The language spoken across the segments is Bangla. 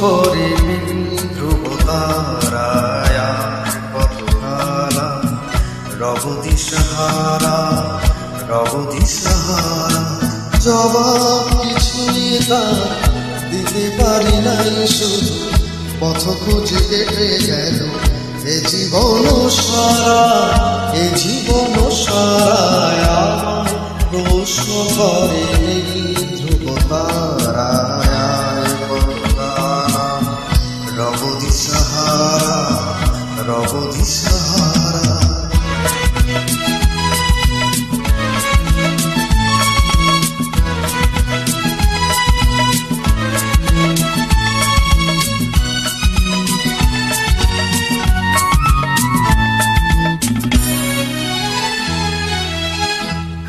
করে ধ্রুব তারায় কত কালা রব দিশাহারা রব দিশাহারা। জবাব কিছুই তার দিতে পারি নাই, শুধু পথ খুঁজে কেটে গেল এ জীবন সারা, এ জীবন সারা। প্রশ্ন করে ধ্রুব তারায় কত কালা রব দিশাহারা রব দিশাহারা।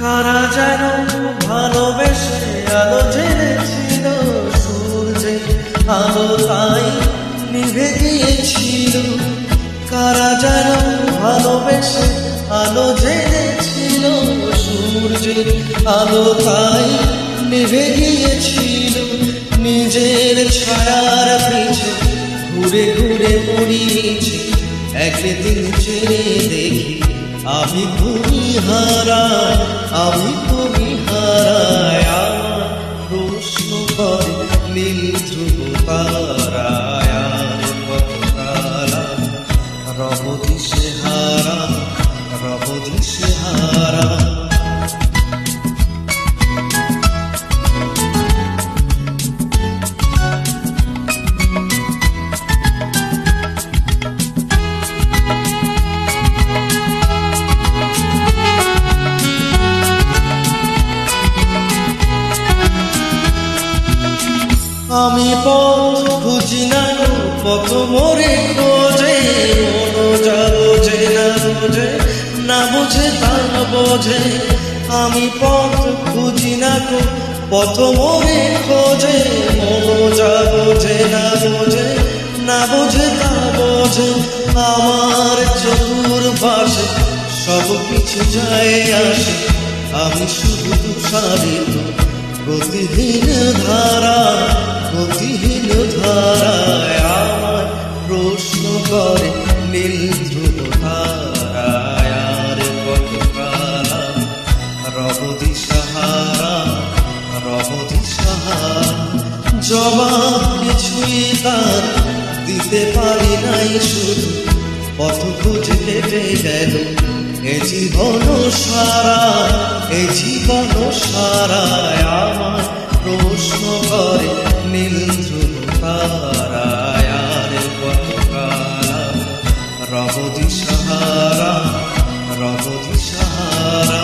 কারা যেন ভালোবেসে আলো জেনেছিল, সূর্যে আলো তাই নিভে গিয়েছিল। কারা যেন ভালোবেসে আলো জেনেছিল, সূর্যে আলো তাই নিভে গিয়েছিল। নিজের ছায়ার পিছে ঘুরে ঘুরে পড়িয়েছি, একদিন ছেড়ে দেখি আমি তুমি হারায়, আমি তুমি হারায়। আমার প্রশ্ন করে নীল ধ্রুব তারায় কত কালা রব দিশাহারা রব দিশাহারা। আমি পথ খুঁজি না পথ মোরে খোঁজে, মন যা বোঝে না বোঝে না বোঝে তা বোঝে। আমি পথ খুঁজি না পথ মোরে খোঁজে, মন যা বোঝে না বোঝে না বোঝে তা বোঝে। আমার চতুর্পাশে সব কিছু যায় আসে, আমি শুধু তুষারিত গতিহীন ধারা গতিহীন ধারায়। আমার প্রশ্ন করে নীল ধ্রুব তারায় কত কালা রব দিশাহারা রব দিশাহারা। জবাব কিছুই তার দিতে পারি নাই, শুধু পথ খুঁজে কেটে গেল এ জীবন সারা, এ জীবন সারায়। আমার প্রশ্ন করে নীল ধ্রুব তারায় কত কালা রব দিশাহারা রব দিশাহারা।